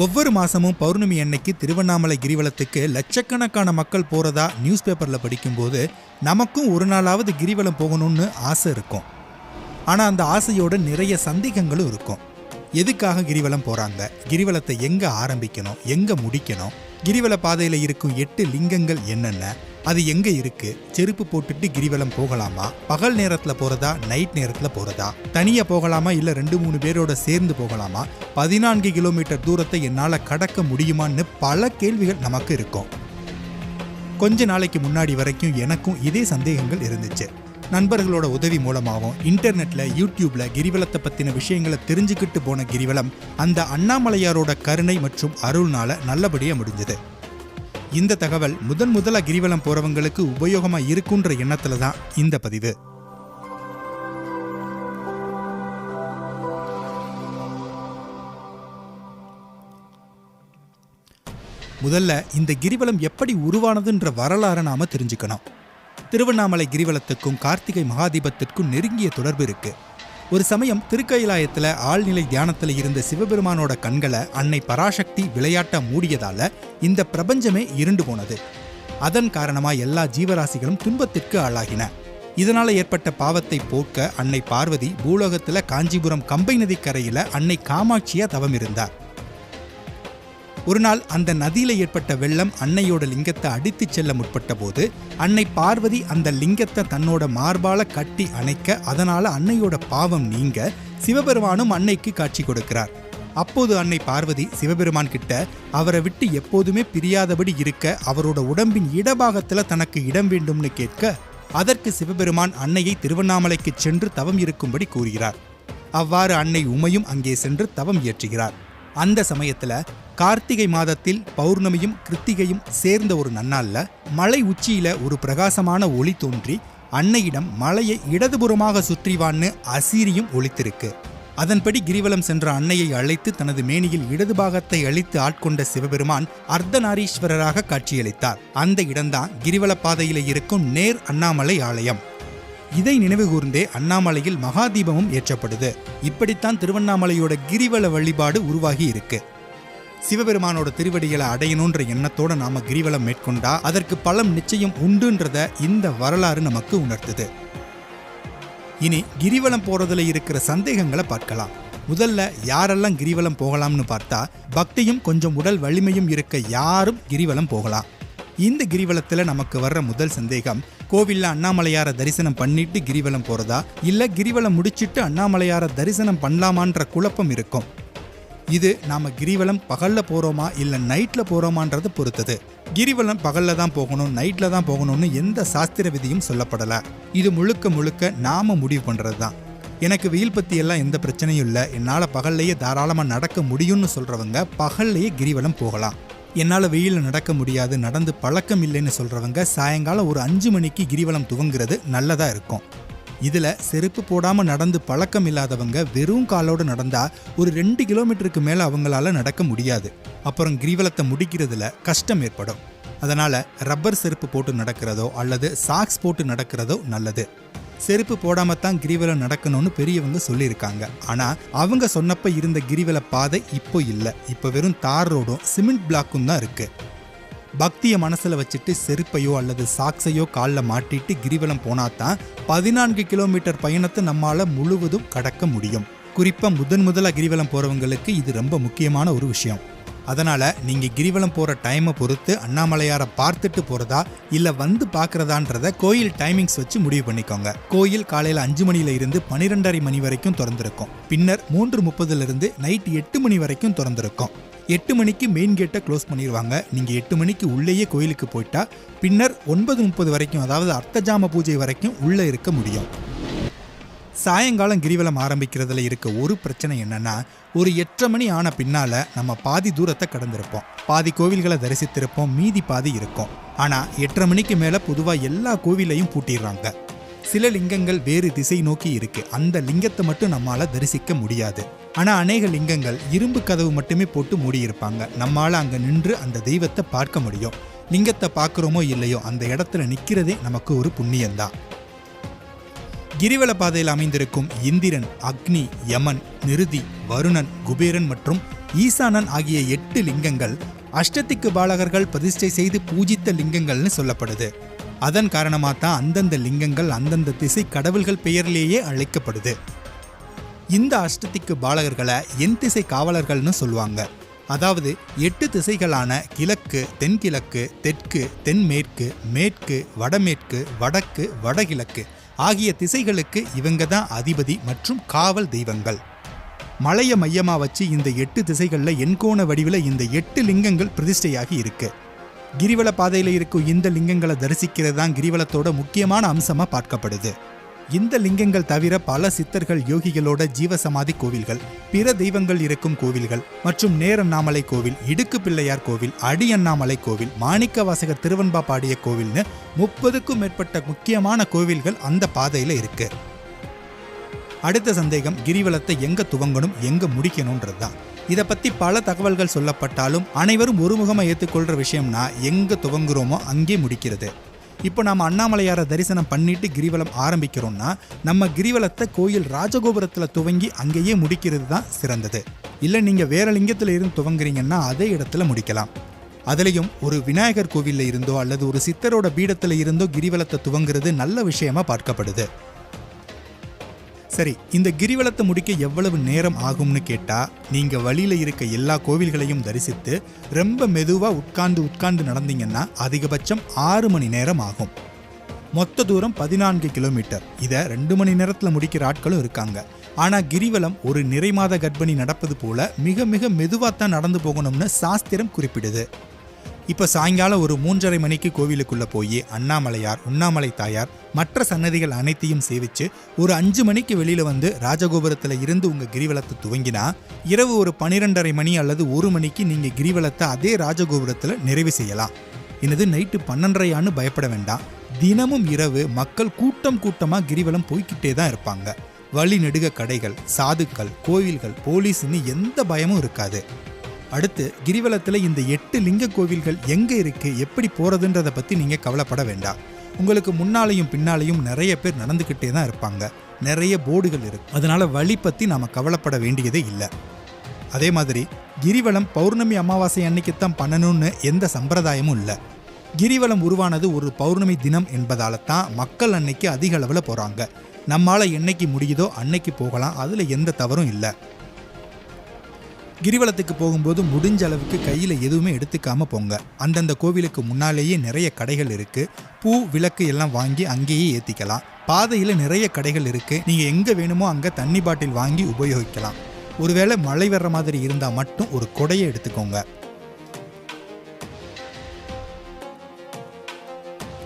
ஒவ்வொரு மாசமும் பௌர்ணமி அன்னைக்கு திருவண்ணாமலை கிரிவலத்துக்கு லட்சக்கணக்கான மக்கள் போறதா நியூஸ் பேப்பர்ல படிக்கும்போது நமக்கும் ஒரு நாளாவது கிரிவலம் போகணும்னு ஆசை இருக்கும். ஆனா அந்த ஆசையோட நிறைய சந்தேகங்களும் இருக்கும். எதுக்காக கிரிவலம் போறாங்க, கிரிவலத்தை எங்க ஆரம்பிக்கணும், எங்க முடிக்கணும், கிரிவல பாதையில இருக்கும் 8 லிங்கங்கள் என்னென்ன, அது எங்க இருக்கு, செருப்பு போட்டுட்டு கிரிவலம் போகலாமா, பகல் நேரத்துல போறதா நைட் நேரத்துல போறதா, தனியா போகலாமா இல்ல 2-3 பேரோட சேர்ந்து போகலாமா, 14 கிலோமீட்டர் தூரத்தை என்னால கடக்க முடியுமான்னு பல கேள்விகள் நமக்கு இருக்கும். கொஞ்ச நாளைக்கு முன்னாடி வரைக்கும் எனக்கும் இதே சந்தேகங்கள் இருந்துச்சு. நண்பர்களோட உதவி மூலமாகவும் இன்டர்நெட்ல யூடியூப்ல கிரிவலத்தை பத்தின விஷயங்களை தெரிஞ்சுக்கிட்டு போன கிரிவலம் அந்த அண்ணாமலையாரோட கருணை மற்றும் அருள்னால நல்லபடியா முடிஞ்சது. இந்த தகவல் முதலா கிரிவலம் போறவங்களுக்கு உபயோகமா இருக்குன்ற எண்ணத்துல தான் இந்த பதிவு. முதல்ல இந்த கிரிவலம் எப்படி உருவானதுன்ற வரலாறை நாம தெரிஞ்சுக்கணும். திருவண்ணாமலை கிரிவலத்துக்கும் கார்த்திகை மகாதீபத்திற்கும் நெருங்கிய தொடர்பு இருக்கு. ஒரு சமயம் திருக்கைலாயத்துல ஆழ்நிலை தியானத்துல இருந்த சிவபெருமானோட கண்களை அன்னை பராசக்தி விளையாட்ட மூடியதால இந்த பிரபஞ்சமே இருண்டு போனது. அதன் காரணமா எல்லா ஜீவராசிகளும் துன்பத்திற்கு ஆளாகின. இதனால ஏற்பட்ட பாவத்தை போக்க அன்னை பார்வதி பூலோகத்துல காஞ்சிபுரம் கம்பை நதி கரையில அன்னை காமாட்சியா தவம் இருந்தார். ஒரு நாள் அந்த நதியில ஏற்பட்ட வெள்ளம் அன்னையோட லிங்கத்தை அடித்து செல்ல முற்பட்ட போது அன்னை பார்வதி அந்த லிங்கத்தை தன்னோட மார்பால கட்டி அணைக்க, அதனால அன்னையோட பாவம் நீங்க சிவபெருமானும் அன்னைக்கு காட்சி கொடுக்கிறார். அப்போது அன்னை பார்வதி சிவபெருமான் கிட்ட அவரை விட்டு எப்போதுமே பிரியாதபடி இருக்க அவரோட உடம்பின் இடபாகத்துல தனக்கு இடம் வேண்டும்னு கேட்க, அதற்கு சிவபெருமான் அன்னையை திருவண்ணாமலைக்கு சென்று தவம் இருக்கும்படி கூறுகிறார். அவ்வாறு அன்னை உமையும் அங்கே சென்று தவம் இயற்றுகிறார். அந்த சமயத்துல கார்த்திகை மாதத்தில் பௌர்ணமியும் கிருத்திகையும் சேர்ந்த ஒரு நன்னாள்ல மலை உச்சியில ஒரு பிரகாசமான ஒளி தோன்றி அன்னையிடம் மலையை இடதுபுறமாக சுற்றிவான்னு அசீரியும் ஒளித்திருக்கு. அதன்படி கிரிவலம் சென்ற அன்னையை அழைத்து தனது மேனியில் இடது பாகத்தை அழித்து ஆட்கொண்ட சிவபெருமான் அர்த்தநாரீஸ்வரராக காட்சியளித்தார். அந்த இடம்தான் கிரிவல பாதையில இருக்கும் நேர் அண்ணாமலை ஆலயம். இதை நினைவு கூர்ந்தே அண்ணாமலையில் மகாதீபமும் ஏற்றப்படுது. இப்படித்தான் திருவண்ணாமலையோட கிரிவல வழிபாடு உருவாகி இருக்கு. சிவபெருமானோட திருவடிகளை அடையணுன்ற எண்ணத்தோட நாம கிரிவலம் மேற்கொண்டா அதற்கு பலம் நிச்சயம் உண்டுன்றத இந்த வரலாறு நமக்கு உணர்த்துது. இனி கிரிவலம் போறதுல இருக்கிற சந்தேகங்களை பார்க்கலாம். முதல்ல யாரெல்லாம் கிரிவலம் போகலாம்னு பார்த்தா, பக்தியும் கொஞ்சம் உடல் வலிமையும் இருக்க யாரும் கிரிவலம் போகலாம். இந்த கிரிவலத்துல நமக்கு வர்ற முதல் சந்தேகம், கோவில்ல அண்ணாமலையார தரிசனம் பண்ணிட்டு கிரிவலம் போறதா இல்ல கிரிவலம் முடிச்சிட்டு அண்ணாமலையார தரிசனம் பண்ணலாமான்ற குழப்பம் இருக்கும். இது நாம கிரிவலம் பகல்ல போறோமா இல்ல நைட்ல போறோமான்றது பொறுத்தது. கிரிவலம் பகல்ல தான் போகணும் நைட்ல தான் போகணும்னு எந்த சாஸ்திர விதியும் சொல்லப்படல. இது முழுக்க நாம முடிவு பண்றதுதான். எனக்கு வெயில் பத்தி எல்லாம் எந்த பிரச்சனையும் இல்லை, என்னால பகல்லையே தாராளமா நடக்க முடியும்னு சொல்றவங்க பகல்லையே கிரிவலம் போகலாம். என்னால வெயில நடக்க முடியாது, நடந்து பழக்கம் இல்லைன்னு சொல்றவங்க சாயங்காலம் ஒரு 5 மணிக்கு கிரிவலம் துவங்குறது நல்லதா இருக்கும். இதுல செருப்பு போடாம நடந்து பழக்கம் இல்லாதவங்க வெறும் காலோடு நடந்தா ஒரு 2 கிலோமீட்டருக்கு மேல அவங்களால நடக்க முடியாது. அப்புறம் கிரிவலத்தை முடிக்கிறதுல கஷ்டம் ஏற்படும். அதனால ரப்பர் செருப்பு போட்டு நடக்கிறதோ அல்லது சாக்ஸ் போட்டு நடக்கிறதோ நல்லது. செருப்பு போடாமத்தான் கிரிவலம் நடக்கணும்னு பெரியவங்க சொல்லியிருக்காங்க. ஆனா அவங்க சொன்னப்ப இருந்த கிரிவல பாதை இப்போ இல்ல. இப்போ வெறும் தார் ரோடும் சிமெண்ட் பிளாக்கும் தான் இருக்கு. பக்தியை மனசுல வச்சுட்டு செருப்பையோ அல்லது சாக்ஸையோ காலில் மாட்டிட்டு கிரிவலம் போனாதான் 14 கிலோமீட்டர் பயணத்தை நம்மால முழுவதும் கடக்க முடியும். குறிப்பா முதலா கிரிவலம் போறவங்களுக்கு இது ரொம்ப முக்கியமான ஒரு விஷயம். அதனால நீங்க கிரிவலம் போற டைமை பொறுத்து அண்ணாமலையார பார்த்துட்டு போறதா இல்ல வந்து பாக்குறதான்றத கோயில் டைமிங்ஸ் வச்சு முடிவு பண்ணிக்கோங்க. கோயில் காலையில 5 மணில இருந்து 12:30 மணி வரைக்கும் திறந்திருக்கும். பின்னர் 3:30 இருந்து நைட் 8 மணி வரைக்கும் திறந்திருக்கும். 8 மணிக்கு மெயின் கேட்டை க்ளோஸ் பண்ணிடுவாங்க. நீங்க 8 மணிக்கு உள்ளேயே கோயிலுக்கு போயிட்டா பின்னர் 9:30 வரைக்கும், அதாவது அர்த்தஜாம பூஜை வரைக்கும் உள்ள இருக்க முடியும். சாயங்காலம் கிரிவலம் ஆரம்பிக்கிறதுல இருக்க ஒரு பிரச்சனை என்னன்னா, ஒரு 8:30 மணி ஆன பின்னால நம்ம பாதி தூரத்தை கடந்திருப்போம். பாதி கோவில்களை தரிசித்திருப்போம், மீதி பாதி இருக்கும். ஆனா 8:30 மணிக்கு மேல பொதுவா எல்லா கோவிலையும் பூட்டிடுறாங்க. சில லிங்கங்கள் வேறு திசை நோக்கி இருக்கு. அந்த லிங்கத்தை மட்டும் நம்மால தரிசிக்க முடியாது. ஆனா அநேக லிங்கங்கள் இரும்பு கதவு மட்டுமே போட்டு மூடியிருப்பாங்க. நம்மால அங்க நின்று அந்த தெய்வத்தை பார்க்க முடியும். லிங்கத்தை பார்க்கிறோமோ இல்லையோ அந்த இடத்துல நிக்கிறதே நமக்கு ஒரு புண்ணியம்தான். கிரிவல பாதையில் அமைந்திருக்கும் இந்திரன், அக்னி, யமன், நிருதி, வருணன், குபேரன் மற்றும் ஈசானன் ஆகிய 8 லிங்கங்கள் அஷ்டதிக்கு பாலகர்கள் பிரதிஷ்டை செய்து பூஜித்த லிங்கங்கள்னு சொல்லப்படுது. அதன் காரணமாக தான் அந்தந்த லிங்கங்கள் அந்தந்த திசை கடவுள்கள் பெயரிலேயே அழைக்கப்படுது. இந்த அஷ்டதிக்கு பாலகர்களை என் திசை காவலர்கள்னு சொல்லுவாங்க. அதாவது 8 திசைகளான கிழக்கு, தென்கிழக்கு, தெற்கு, தென்மேற்கு, மேற்கு, வடமேற்கு, வடக்கு, வடகிழக்கு ஆகிய திசைகளுக்கு இவங்க தான் அதிபதி மற்றும் காவல் தெய்வங்கள். மலையை மையமா வச்சு இந்த 8 திசைகளில் எண்கோண வடிவில் இந்த 8 லிங்கங்கள் பிரதிஷ்டையாகி இருக்கு. கிரிவல பாதையில் இருக்கும் இந்த லிங்கங்களை தரிசிக்கிறது தான் கிரிவலத்தோட முக்கியமான அம்சமா பார்க்கப்படுது. இந்த லிங்கங்கள் தவிர பல சித்தர்கள் யோகிகளோட ஜீவசமாதி கோவில்கள், பிற தெய்வங்கள் இருக்கும் கோவில்கள் மற்றும் நேரண்ணாமலை கோவில், இடுக்கு பிள்ளையார் கோவில், அடியண்ணாமலை கோவில், மாணிக்க வாசகர் திருவன்பா பாடிய கோவில்னு 30க்கும் மேற்பட்ட முக்கியமான கோவில்கள் அந்த பாதையில இருக்கு. அடுத்த சந்தேகம் கிரிவலத்தை எங்க துவங்கணும் எங்க முடிக்கணும்ன்றது தான். இதை பத்தி பல தகவல்கள் சொல்லப்பட்டாலும் அனைவரும் ஒருமுகமா ஏற்றுக்கொள்ற விஷயம்னா எங்க துவங்குறோமோ அங்கே முடிக்கிறது. இப்போ நாம் அண்ணாமலையாரை தரிசனம் பண்ணிட்டு கிரிவலம் ஆரம்பிக்கிறோம்னா நம்ம கிரிவலத்தை கோயில் ராஜகோபுரத்தில் துவங்கி அங்கேயே முடிக்கிறது தான் சிறந்தது. இல்லை நீங்கள் வேற லிங்கத்தில் இருந்து துவங்குறீங்கன்னா அதே இடத்துல முடிக்கலாம். அதுலேயும் ஒரு விநாயகர் கோவிலில் இருந்தோ அல்லது ஒரு சித்தரோட பீடத்தில் இருந்தோ கிரிவலத்தை துவங்குறது நல்ல விஷயமா பார்க்கப்படுது. சரி, இந்த கிரிவலத்தை முடிக்க எவ்வளவு நேரம் ஆகும்னு கேட்டா, நீங்க வழியில இருக்க எல்லா கோவில்களையும் தரிசித்து ரொம்ப மெதுவா உட்கார்ந்து நடந்தீங்கன்னா அதிகபட்சம் 6 மணி நேரம் ஆகும். மொத்த தூரம் 14 கிலோமீட்டர். இதை 2 மணி நேரத்தில் முடிக்கிற ஆட்களும் இருக்காங்க. ஆனா கிரிவலம் ஒரு நிறைமாத கர்ப்பிணி நடப்பது போல மிக மிக மெதுவாத்தான் நடந்து போகணும்னு சாஸ்திரம் குறிப்பிடுது. இப்போ சாயங்காலம் ஒரு 3:30 மணிக்கு கோவிலுக்குள்ள போய் அண்ணாமலையார், உண்ணாமலை தாயார், மற்ற சன்னதிகள் அனைத்தையும் சேவிச்சு ஒரு 5 மணிக்கு வெளியில வந்து ராஜகோபுரத்துல இருந்து உங்க கிரிவலத்தை துவங்கினா இரவு ஒரு 12:30 மணி அல்லது 1 மணிக்கு நீங்க கிரிவலத்தை அதே ராஜகோபுரத்துல நிறைவு செய்யலாம். என்னது நைட்டு 12:30 பயப்பட வேண்டாம். தினமும் இரவு மக்கள் கூட்டமா கிரிவலம் போய்கிட்டே தான் இருப்பாங்க. வழி நெடுக கடைகள், சாதுக்கள், கோவில்கள், போலீஸ்ன்னு எந்த பயமும் இருக்காது. அடுத்து கிரிவலத்தில் இந்த 8 லிங்க கோவில்கள் எங்கே இருக்கு, எப்படி போறதுன்றதை பற்றி நீங்கள் கவலைப்பட வேண்டாம். உங்களுக்கு முன்னாலையும் பின்னாலையும் நிறைய பேர் நடந்துக்கிட்டே தான் இருப்பாங்க. நிறைய போர்டுகள் இருக்கு. அதனால வழி பற்றி நாம் கவலைப்பட வேண்டியதே இல்லை. அதே மாதிரி கிரிவலம் பௌர்ணமி அமாவாசை அன்னைக்குத்தான் பண்ணணும்னு எந்த சம்பிரதாயமும் இல்லை. கிரிவலம் உருவானது ஒரு பௌர்ணமி தினம் என்பதால தான் மக்கள் அன்னைக்கு அதிக அளவில் போகிறாங்க. நம்மால் என்னைக்கு முடியுதோ அன்னைக்கு போகலாம், அதில் எந்த தவறும் இல்லை. கிரிவலத்துக்கு போகும்போது முடிஞ்ச அளவுக்கு கையில் எதுவுமே எடுத்துக்காம போங்க. அந்தந்த கோவிலுக்கு முன்னாலேயே நிறைய கடைகள் இருக்கு. பூ, விளக்கு எல்லாம் வாங்கி அங்கேயே ஏற்றிக்கலாம். பாதையில் நிறைய கடைகள் இருக்கு. நீங்கள் எங்கே வேணுமோ அங்கே தண்ணி பாட்டில் வாங்கி உபயோகிக்கலாம். ஒருவேளை மழை வர்ற மாதிரி இருந்தால் மட்டும் ஒரு கொடையை எடுத்துக்கோங்க.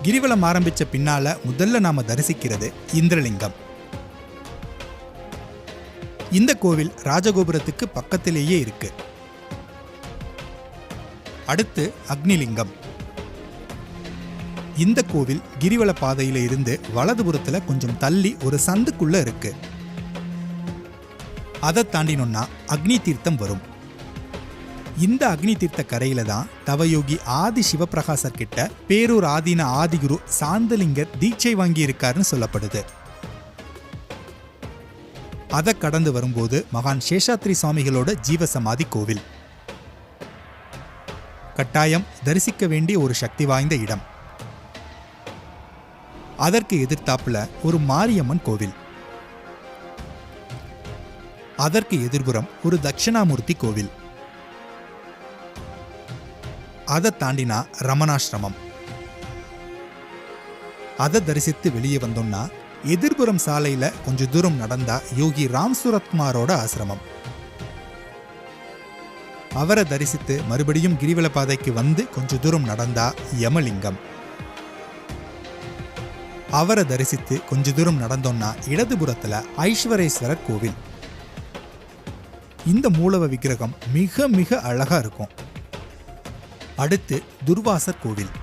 கிரிவலம் ஆரம்பிச்ச பின்னால முதல்ல நாம தரிசிக்கிறது இந்திரலிங்கம். இந்த கோவில் ராஜகோபுரத்துக்கு பக்கத்திலேயே இருக்கு. அடுத்து அக்னிலிங்கம். இந்த கோவில் கிரிவல பாதையில இருந்து வலதுபுறத்துல கொஞ்சம் தள்ளி ஒரு சந்துக்குள்ள இருக்கு. அதை தாண்டினோம்னா அக்னி தீர்த்தம் வரும். இந்த அக்னி தீர்த்த கரையில தான் தவயோகி ஆதி சிவபிரகாசர் கிட்ட பேரூர் ஆதீன ஆதிகுரு சாந்தலிங்கர் தீட்சை வாங்கி இருக்காருன்னு சொல்லப்படுது. அதை கடந்து வரும்போது மகான் சேஷாத்ரி சுவாமிகளோட ஜீவசமாதி கோவில். கட்டாயம் தரிசிக்க வேண்டிய ஒரு சக்தி வாய்ந்த இடம். அதற்கு எதிர்த்தாப்புல ஒரு மாரியம்மன் கோவில். அதற்கு எதிர்புறம் ஒரு தட்சிணாமூர்த்தி கோவில். அதை தாண்டினா ரமணாசிரமம். அதை தரிசித்து வெளியே வந்தோம்னா எதிர்புறம் சாலையில கொஞ்ச தூரம் நடந்தா யோகி ராம் சுரத்குமாரோட ஆசிரமம். அவரை தரிசித்து மறுபடியும் கிரிவல பாதைக்கு வந்து கொஞ்ச தூரம் நடந்தா யமலிங்கம். அவரை தரிசித்து கொஞ்ச தூரம் நடந்தோம்னா இடதுபுறத்துல ஐஸ்வரேஸ்வரர் கோவில். இந்த மூலவ விக்கிரகம் மிக மிக அழகா இருக்கும். அடுத்து துர்வாசர் கோவில்.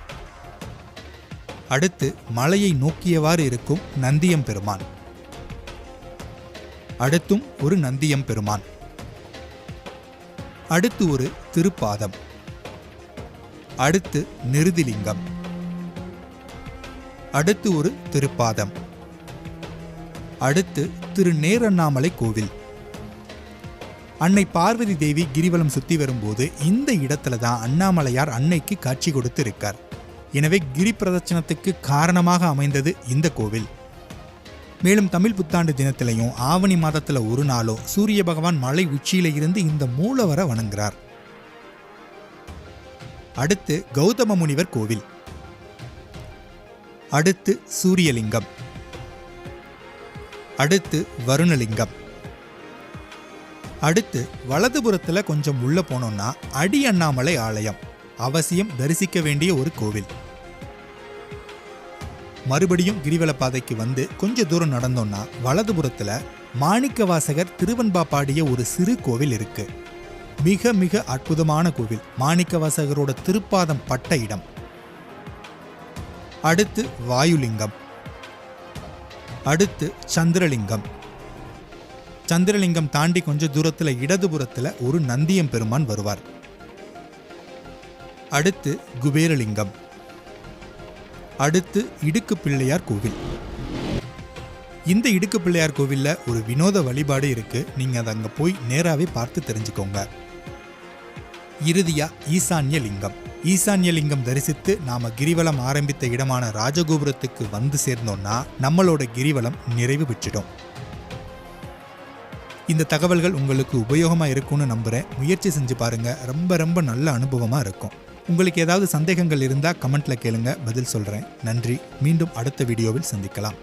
அடுத்து மலையை நோக்கியவாறு இருக்கும் நந்தியம் பெருமான். அடுத்தும் ஒரு நந்தியம் பெருமான். அடுத்து ஒரு திருப்பாதம். அடுத்து நிருதிலிங்கம். அடுத்து ஒரு திருப்பாதம். அடுத்து திரு நேரண்ணாமலை கோவில். அன்னை பார்வதி தேவி கிரிவலம் சுத்தி வரும்போது இந்த இடத்துல தான் அண்ணாமலையார் அன்னைக்கு காட்சி கொடுத்து இருக்கார். எனவே கிரி பிரதட்சணத்துக்கு காரணமாக அமைந்தது இந்த கோவில். மேலும் தமிழ் புத்தாண்டு தினத்திலையும் ஆவணி மாதத்துல ஒரு நாளோ சூரிய பகவான் மலை உச்சியில இருந்து இந்த மூலவரை வணங்குறார். அடுத்து கௌதம முனிவர் கோவில், அடுத்து சூரியலிங்கம், அடுத்து வருணலிங்கம். அடுத்து வலதுபுறத்துல கொஞ்சம் உள்ள போனோம்னா அடி அண்ணாமலை ஆலயம், அவசியம் தரிசிக்க வேண்டிய ஒரு கோவில். மறுபடியும் கிரிவல பாதைக்கு வந்து கொஞ்ச தூரம் நடந்தோம்னா வலதுபுறத்துல மாணிக்கவாசகர் திருவன்பா பாடிய ஒரு சிறு கோவில் இருக்கு. மிக மிக அற்புதமான கோவில், மாணிக்கவாசகரோட திருப்பாதம் பட்ட இடம். அடுத்து வாயுலிங்கம், அடுத்து சந்திரலிங்கம். சந்திரலிங்கம் தாண்டி கொஞ்ச தூரத்துல இடதுபுறத்துல ஒரு நந்தியம் பெருமான் வருவார். அடுத்து குபேரலிங்கம், அடுத்து இடுக்கு பிள்ளையார் கோவில். இந்த இடுக்கு பிள்ளையார் கோவில்ல ஒரு வினோத வழிபாடு இருக்கு, நீங்க அதை அங்க போய் நேராவே பார்த்து தெரிஞ்சுக்கோங்க. இறுதியா ஈசான்ய லிங்கம். ஈசான்ய லிங்கம் தரிசித்து நாம கிரிவலம் ஆரம்பித்த இடமான ராஜகோபுரத்துக்கு வந்து சேர்ந்தோம்னா நம்மளோட கிரிவலம் நிறைவு பெற்றிடும். இந்த தகவல்கள் உங்களுக்கு உபயோகமா இருக்கும்னு நம்புறேன். முயற்சி செஞ்சு பாருங்க, ரொம்ப ரொம்ப நல்ல அனுபவமா இருக்கும். உங்களுக்கு ஏதாவது சந்தேகங்கள் இருந்தா கமெண்ட்ல கேளுங்க, பதில் சொல்றேன். நன்றி. மீண்டும் அடுத்த வீடியோவில் சந்திக்கலாம்.